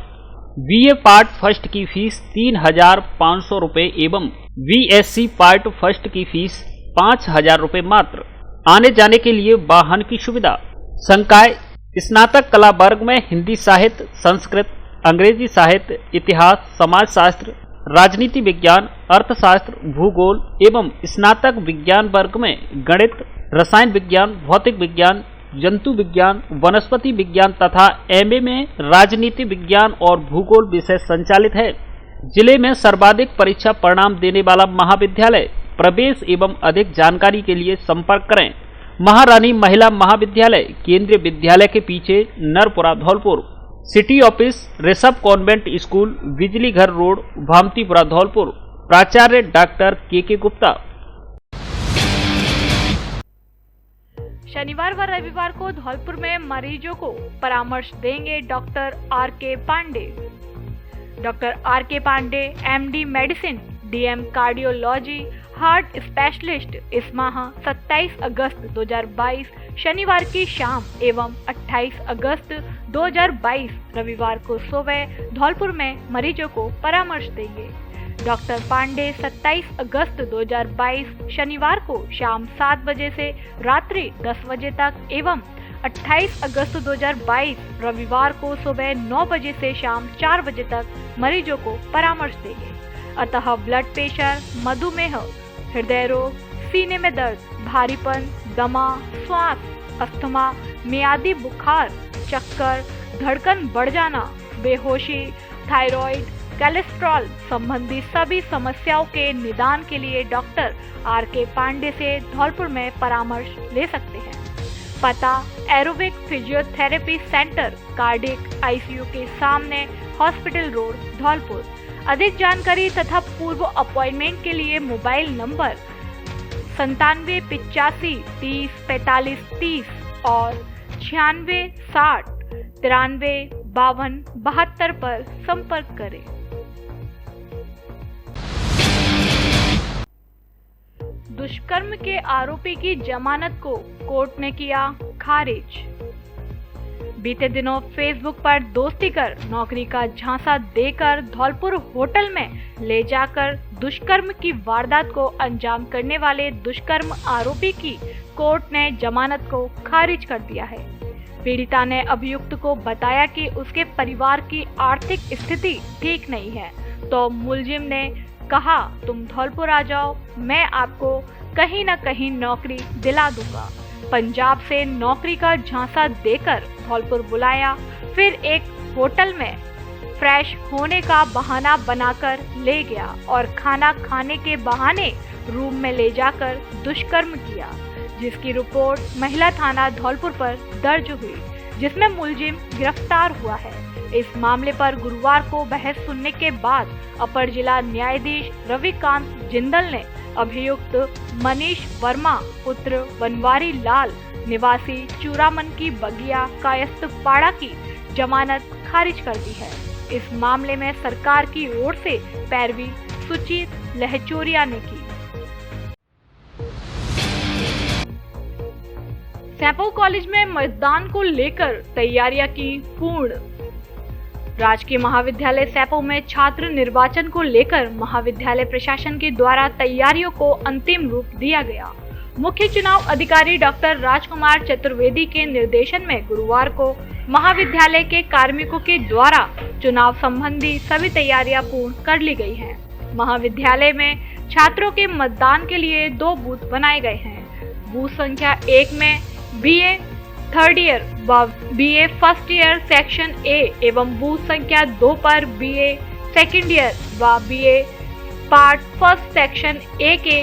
बीए पार्ट फर्स्ट की फीस 3,500 रुपए एवं बीएससी पार्ट फर्स्ट की फीस 5,000 रुपए मात्र। आने जाने के लिए वाहन की सुविधा। संकाय स्नातक कला वर्ग में हिंदी साहित्य, संस्कृत, अंग्रेजी साहित्य, इतिहास, समाजशास्त्र, राजनीति विज्ञान, अर्थशास्त्र, भूगोल एवं स्नातक विज्ञान वर्ग में गणित, रसायन विज्ञान, भौतिक विज्ञान, जंतु विज्ञान, वनस्पति विज्ञान तथा एमए में राजनीति विज्ञान और भूगोल विषय संचालित है। जिले में सर्वाधिक परीक्षा परिणाम देने वाला महाविद्यालय। प्रवेश एवं अधिक जानकारी के लिए संपर्क करें। महारानी महिला महाविद्यालय, केंद्रीय विद्यालय के पीछे, Narpura, Dholpur. City office, Rishabh convent school, Bijli Ghar road, भामतीपुरा, Dholpur. प्राचार्य डॉक्टर के गुप्ता। शनिवार व रविवार को धौलपुर में मरीजों को परामर्श देंगे doctor R K. Pandey. Doctor R K. Pandey MD medicine, DM cardiology, heart specialist इस माह 27 अगस्त 2022 शनिवार की शाम एवं 28 अगस्त 2022 रविवार को सुबह धौलपुर में मरीजों को परामर्श देंगे। डॉक्टर पांडे 27 अगस्त 2022 शनिवार को शाम 7 बजे से रात्रि 10 बजे तक एवं 28 अगस्त 2022 रविवार को सुबह 9 बजे से शाम 4 बजे तक मरीजों को परामर्श देंगे। अतः ब्लड प्रेशर, मधुमेह, हृदय रोग, सीने में दर्द, भारीपन, दमा, श्वास, अस्थमा, मियादी बुखार, चक्कर, धड़कन बढ़ जाना, बेहोशी, थायराइड, कोलेस्ट्रॉल संबंधी सभी समस्याओं के निदान के लिए डॉक्टर R.K. पांडे से धौलपुर में परामर्श ले सकते हैं। पता aerobic physiotherapy centre, cardiac ICU के सामने, हॉस्पिटल रोड, धौलपुर। अधिक जानकारी तथा पूर्व अपॉइंटमेंट के लिए मोबाइल नंबर 97 85 30 45 30 और 96 60 93 52 72 पर संपर्क करें। दुष्कर्म के आरोपी की जमानत को कोर्ट ने किया खारिज। बीते दिनों फेसबुक पर दोस्ती कर नौकरी का झांसा देकर धौलपुर होटल में ले जाकर दुष्कर्म की वारदात को अंजाम करने वाले दुष्कर्म आरोपी की कोर्ट ने जमानत को खारिज कर दिया है। पीड़िता ने अभियुक्त को बताया कि उसके परिवार की आर्थिक स्थिति ठीक नहीं है, तो मुलजिम ने कहा, तुम धौलपुर आ जाओ, मैं आपको कहीं न कहीं नौकरी दिला दूंगा। पंजाब से नौकरी का झांसा देकर धौलपुर बुलाया, फिर एक होटल में फ्रेश होने का बहाना बनाकर ले गया और खाना खाने के बहाने रूम में ले जाकर दुष्कर्म किया, जिसकी रिपोर्ट महिला थाना धौलपुर पर दर्ज हुई, जिसमें मुलजिम गिरफ्तार हुआ है। इस मामले पर गुरुवार को बहस सुनने के बाद अपर जिला न्यायाधीश रविकांत जिंदल ने अभियुक्त मनीष वर्मा पुत्र बनवारी लाल निवासी चूरामन की बगिया कायस्थ पाड़ा की जमानत खारिज कर दी है। इस मामले में सरकार की ओर से पैरवी सुचित लहचोरिया ने की। सैपो कॉलेज में मतदान को लेकर तैयारियां की पूर्ण। राजकीय महाविद्यालय सैपो में छात्र निर्वाचन को लेकर महाविद्यालय प्रशासन के द्वारा तैयारियों को अंतिम रूप दिया गया। मुख्य चुनाव अधिकारी डॉक्टर राजकुमार चतुर्वेदी के निर्देशन में गुरुवार को महाविद्यालय के कार्मिकों के द्वारा चुनाव संबंधी सभी तैयारियां पूर्ण कर ली गई हैं। महाविद्यालय में छात्रों के मतदान के लिए 2 बूथ बनाए गए हैं। बूथ संख्या 1 में BA थर्ड ईयर व BA first year section A एवं बूथ संख्या 2 पर BA सेकंड ईयर व BA part first section A के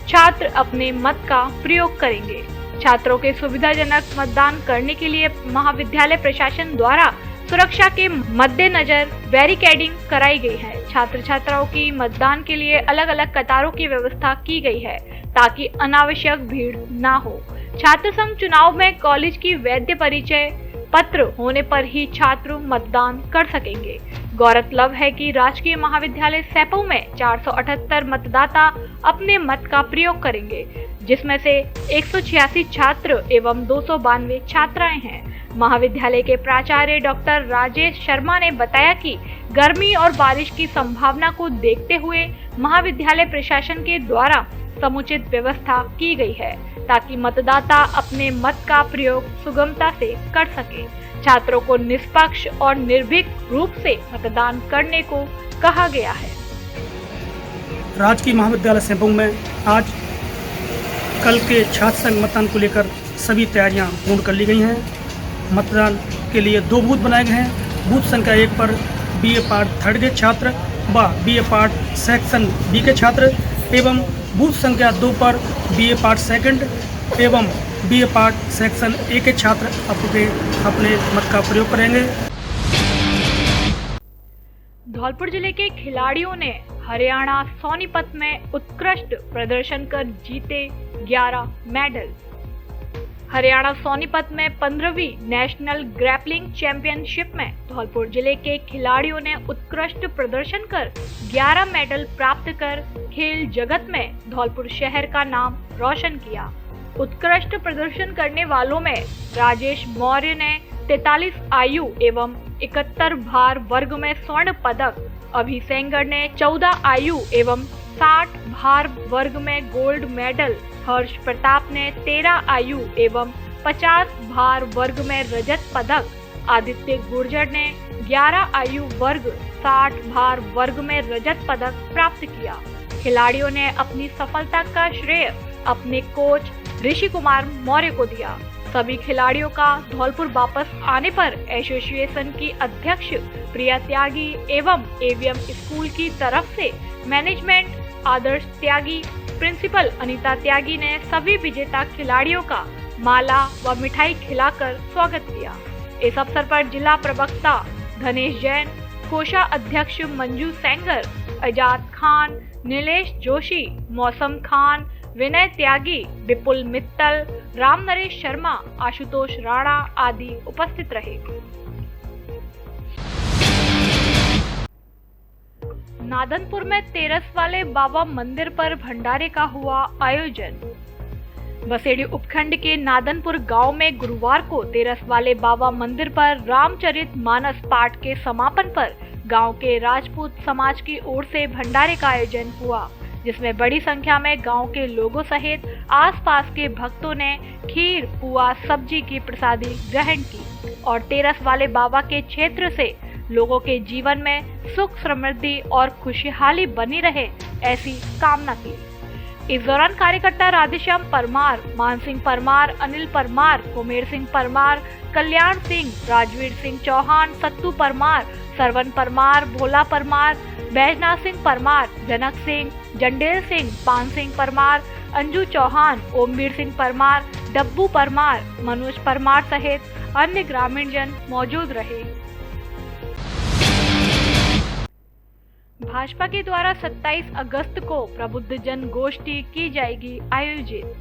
छात्र अपने मत का प्रयोग करेंगे। छात्रों के सुविधाजनक मतदान करने के लिए महाविद्यालय प्रशासन द्वारा सुरक्षा के मद्देनजर बैरिकेडिंग कराई गई है। छात्र छात्राओं की मतदान के लिए अलग अलग कतारों की व्यवस्था की गई है ताकि अनावश्यक भीड़ न हो। छात्र संघ चुनाव में कॉलेज की वैध परिचय पत्र होने पर ही छात्र मतदान कर सकेंगे। गौरतलब है कि राजकीय महाविद्यालय सैपो में 478 मतदाता अपने मत का प्रयोग करेंगे, जिसमें से 186 छात्र एवं 292 छात्राएं हैं। महाविद्यालय के प्राचार्य डॉक्टर राजेश शर्मा ने बताया कि गर्मी और बारिश की संभावना को देखते हुए महाविद्यालय प्रशासन के द्वारा समुचित व्यवस्था की गई है ताकि मतदाता अपने मत का प्रयोग सुगमता से कर सके। छात्रों को निष्पक्ष और निर्भीक रूप से मतदान करने को कहा गया है। राजकीय महाविद्यालय सैपो में आज कल के छात्र संघ मतदान को लेकर सभी तैयारियां पूर्ण कर ली गई हैं। मतदान के लिए 2 बूथ बनाए गए हैं। बूथ संख्या 1 पर BA पार्ट थर्ड के छात्र व BA पार्ट सेक्शन B के छात्र एवं बूथ संख्या 2 पर BA पार्ट सेकंड एवं BA पार्ट सेक्शन A के छात्र अपने मत का प्रयोग करेंगे। धौलपुर जिले के खिलाड़ियों ने हरियाणा सोनीपत में उत्कृष्ट प्रदर्शन कर जीते 11 मेडल। हरियाणा सोनीपत में 15वीं नेशनल ग्रैपलिंग चैंपियनशिप में धौलपुर जिले के खिलाड़ियों ने उत्कृष्ट प्रदर्शन कर 11 मेडल प्राप्त कर खेल जगत में धौलपुर शहर का नाम रोशन किया। उत्कृष्ट प्रदर्शन करने वालों में राजेश मौर्य ने 43 आयु एवं 71 भार वर्ग में स्वर्ण पदक, अभि सेंगर ने 14 आयु एवं 60 भार वर्ग में गोल्ड मेडल, हर्ष प्रताप ने 13 आयु एवं 50 भार वर्ग में रजत पदक, आदित्य गुर्जर ने 11 आयु वर्ग 60 भार वर्ग में रजत पदक प्राप्त किया। खिलाड़ियों ने अपनी सफलता का श्रेय अपने कोच ऋषि कुमार मौर्य को दिया। सभी खिलाड़ियों का धौलपुर वापस आने पर एसोसिएशन की अध्यक्ष प्रिया त्यागी एवं एवीएम स्कूल की तरफ से मैनेजमेंट आदर्श त्यागी, प्रिंसिपल अनीता त्यागी ने सभी विजेता खिलाड़ियों का माला व मिठाई खिलाकर स्वागत किया। इस अवसर पर जिला प्रवक्ता धनेश जैन, कोषा अध्यक्ष मंजू सेंगर, आजाद खान, नीलेश जोशी, मौसम खान, विनय त्यागी, विपुल मित्तल, राम नरेश शर्मा, आशुतोष राणा आदि उपस्थित रहे। नादनपुर में तेरस वाले बाबा मंदिर पर भंडारे का हुआ आयोजन। बसेड़ी उपखंड के नादनपुर गांव में गुरुवार को तेरस वाले बाबा मंदिर पर रामचरित मानस पाठ के समापन पर गांव के राजपूत समाज की ओर से भंडारे का आयोजन हुआ, जिसमें बड़ी संख्या में गांव के लोगों सहित आसपास के भक्तों ने खीर, पुआ, सब्जी की प्रसादी ग्रहण की और तेरस वाले बाबा के क्षेत्र से लोगों के जीवन में सुख, समृद्धि और खुशहाली बनी रहे, ऐसी कामना की। इस दौरान कार्यकर्ता राधेश्याम परमार, मान सिंह परमार, अनिल परमार, कुमेर सिंह परमार, कल्याण सिंह, राजवीर सिंह चौहान, सत्तू परमार, सरवन परमार, भोला परमार, बैजनाथ सिंह परमार, जनक सिंह, जंडेल सिंह, पान सिंह परमार, अंजू चौहान, ओमवीर सिंह परमार, डब्बू परमार, मनोज परमार सहित अन्य ग्रामीण जन मौजूद रहे। भाजपा के द्वारा 27 अगस्त को प्रबुद्ध जन गोष्ठी की जाएगी आयोजित।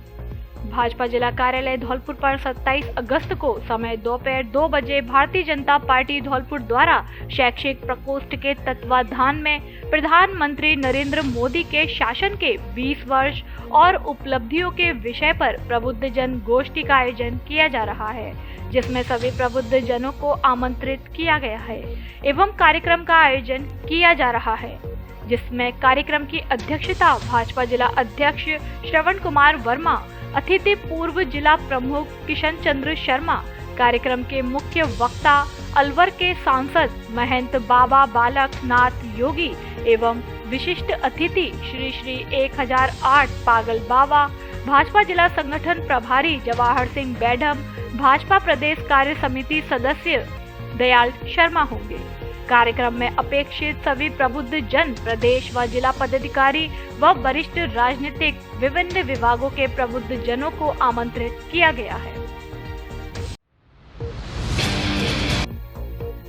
भाजपा जिला कार्यालय धौलपुर पर 27 अगस्त को समय दोपहर 2 बजे भारतीय जनता पार्टी धौलपुर द्वारा शैक्षिक प्रकोष्ठ के तत्वाधान में प्रधानमंत्री नरेंद्र मोदी के शासन के 20 वर्ष और उपलब्धियों के विषय पर प्रबुद्ध जन गोष्ठी का आयोजन किया जा रहा है, जिसमें सभी प्रबुद्ध जनों को आमंत्रित किया गया है एवं कार्यक्रम का आयोजन किया जा रहा है, जिसमें कार्यक्रम की अध्यक्षता भाजपा जिला अध्यक्ष श्रवण कुमार वर्मा, अतिथि पूर्व जिला प्रमुख किशन चंद्र शर्मा, कार्यक्रम के मुख्य वक्ता अलवर के सांसद महंत बाबा बालक नाथ योगी एवं विशिष्ट अतिथि श्री श्री 1008 पागल बाबा, भाजपा जिला संगठन प्रभारी जवाहर सिंह बैडम, भाजपा प्रदेश कार्य समिति सदस्य दयाल शर्मा होंगे। कार्यक्रम में अपेक्षित सभी प्रबुद्ध जन, प्रदेश व जिला पदाधिकारी व वरिष्ठ राजनीतिक विभिन्न विभागों के प्रबुद्ध जनों को आमंत्रित किया गया है।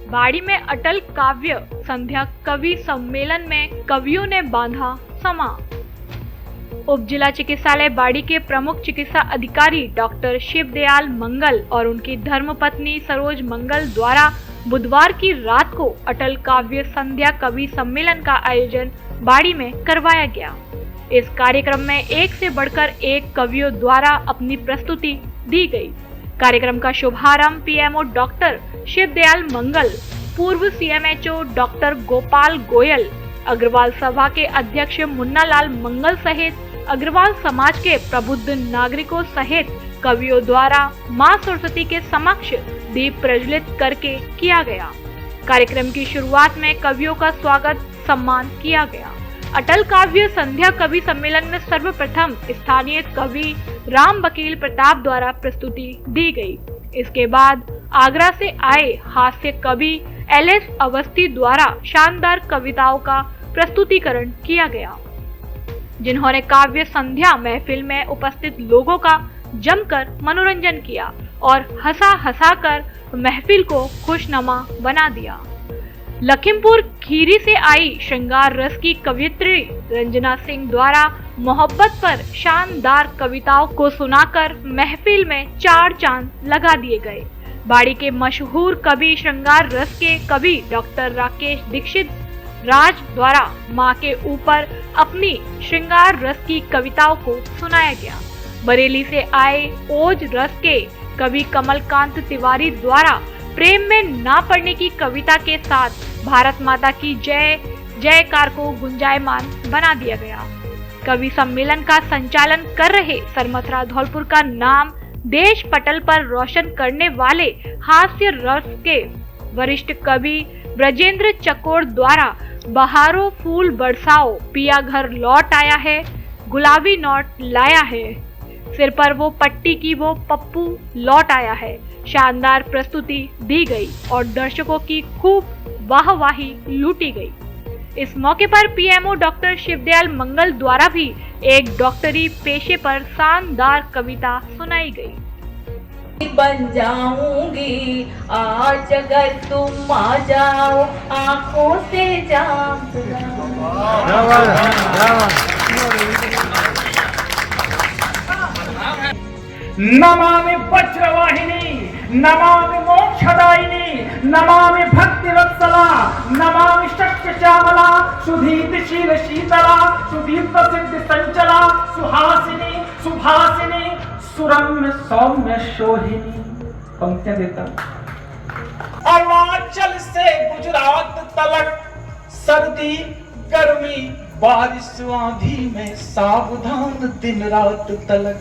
बाड़ी में अटल काव्य संध्या कवि सम्मेलन में कवियों ने बांधा समा। उप जिला चिकित्सालय बाड़ी के प्रमुख चिकित्सा अधिकारी डॉक्टर शिवदयाल मंगल और उनकी धर्मपत्नी सरोज मंगल द्वारा बुधवार की रात को अटल काव्य संध्या कवि सम्मेलन का आयोजन बाड़ी में करवाया गया। इस कार्यक्रम में एक से बढ़कर एक कवियों द्वारा अपनी प्रस्तुति दी गई। कार्यक्रम का शुभारंभ पीएमओ डॉक्टर शिवदयाल मंगल, पूर्व सीएमएचओ डॉक्टर गोपाल गोयल, अग्रवाल सभा के अध्यक्ष मुन्ना लाल मंगल सहित अग्रवाल समाज के प्रबुद्ध नागरिकों सहित कवियों द्वारा मां सरस्वती के समक्ष दीप प्रज्वलित करके किया गया। कार्यक्रम की शुरुआत में कवियों का स्वागत सम्मान किया गया। अटल काव्य संध्या कवि सम्मेलन में सर्वप्रथम स्थानीय कवि राम वकील प्रताप द्वारा प्रस्तुति दी गई। इसके बाद आगरा से आए हास्य कवि एलएस अवस्थी द्वारा शानदार कविताओं का प्रस्तुतिकरण किया गया, जिन्होंने काव्य संध्या महफिल में उपस्थित लोगों का जमकर मनोरंजन किया और हंसा कर महफिल को खुशनुमा बना दिया। लखीमपुर खीरी से आई श्रृंगार रस की कवियत्री रंजना सिंह द्वारा मोहब्बत पर शानदार कविताओं को सुनाकर महफिल में 4 चांद लगा दिए गए। बाड़ी के मशहूर कवि श्रृंगार रस के कवि डॉक्टर राकेश दीक्षित राज द्वारा माँ के ऊपर अपनी श्रृंगार रस की कविताओं को सुनाया गया। बरेली से आए ओज रस के कवि कमलकांत तिवारी द्वारा प्रेम में ना पड़ने की कविता के साथ भारत माता की जय जयकार को गुंजायमान बना दिया गया। कवि सम्मेलन का संचालन कर रहे सरमथरा धौलपुर का नाम देश पटल पर रोशन करने वाले हास्य रस के वरिष्ठ कवि ब्रजेंद्र चकोर द्वारा बहारो फूल बरसाओ, पिया घर लौट आया है, गुलाबी नोट लाया है, सिर पर वो पट्टी की वो पप्पू लौट आया है। शानदार प्रस्तुति दी गई और दर्शकों की खूब वाहवाही लूटी गई। इस मौके पर पीएमओ डॉक्टर शिवदयाल मंगल द्वारा भी एक डॉक्टरी पेशे पर शानदार कविता सुनाई गई। बन जाऊंगी आज अगर तुम आ जाओ, आंखों से जाम नमामि वज्रवाहिनी, नमामि मोक्षदायिनी, नमामि भक्तिवत्सला, नमामि शक्तिश्यामला, सुधीतिशील शीतला, सुदीप्त सिद्धि संचला, सुहासिनी सुभासिनी, सुरम्य सौम्य शोहिनी। पंक्तियां देता अरुणाचल से गुजरात तलक, सर्दी गर्मी बारिश आंधी में सावधान दिन रात तलक।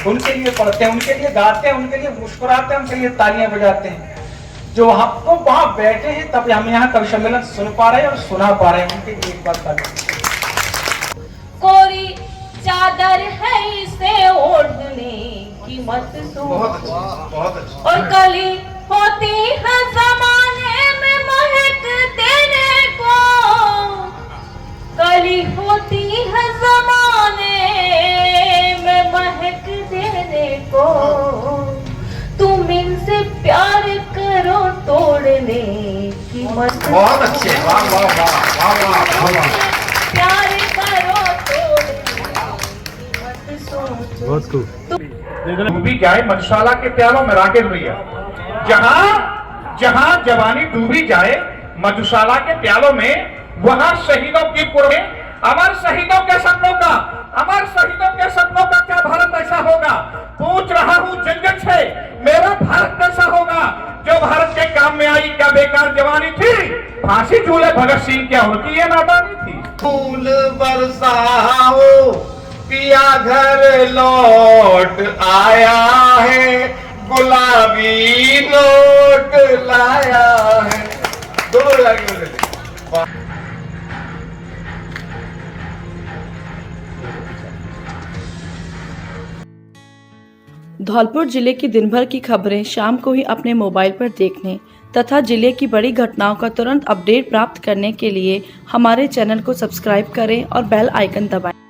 उनके लिए पढ़ते हैं, उनके लिए गाते हैं, उनके लिए मुस्कुराते हैं, उनके लिए तालियां बजाते हैं। जो हमको वहां बैठे हैं तब हम यहाँ कवि सम्मेलन सुन पा रहे हैं और सुना पा रहे हैं। उनके लिए एक बात तालियां। कोरी चादर है इसे ओढ़ने की मत सो, बहुत अच्छा। और कली होती है जमाने में महक देने को, कली होती है जमाने में महक देने को, तुम इनसे प्यार करो तोड़ने की मत। बहुत अच्छे, वाह वाह वाह वाह वाह वाह। प्यार करो तोड़ने की मत सोचो। बहुत खूब। डूबी जाए मधुशाला के प्यालों में राकेश भैया, जहां जहां जवानी डूबी जाए मधुशाला के प्यालों में, वहां शहीदों की पुरमे अमर शहीदों के सपनों का, अमर शहीदों के सपनों का क्या भारत ऐसा होगा। पूछ रहा हूं जन जन से, मेरा भारत कैसा होगा जो भारत के काम में आई। क्या बेकार जवानी थी, फांसी झूले भगत सिंह क्या होती ये नादानी थी। फूल बरसाओ पिया घर लौट आया है, गुलाबी नोट लाया है। दोनों लागे धौलपुर जिले की दिन भर की खबरें शाम को ही अपने मोबाइल पर देखने तथा जिले की बड़ी घटनाओं का तुरंत अपडेट प्राप्त करने के लिए हमारे चैनल को सब्सक्राइब करें और बेल आइकन दबाएं।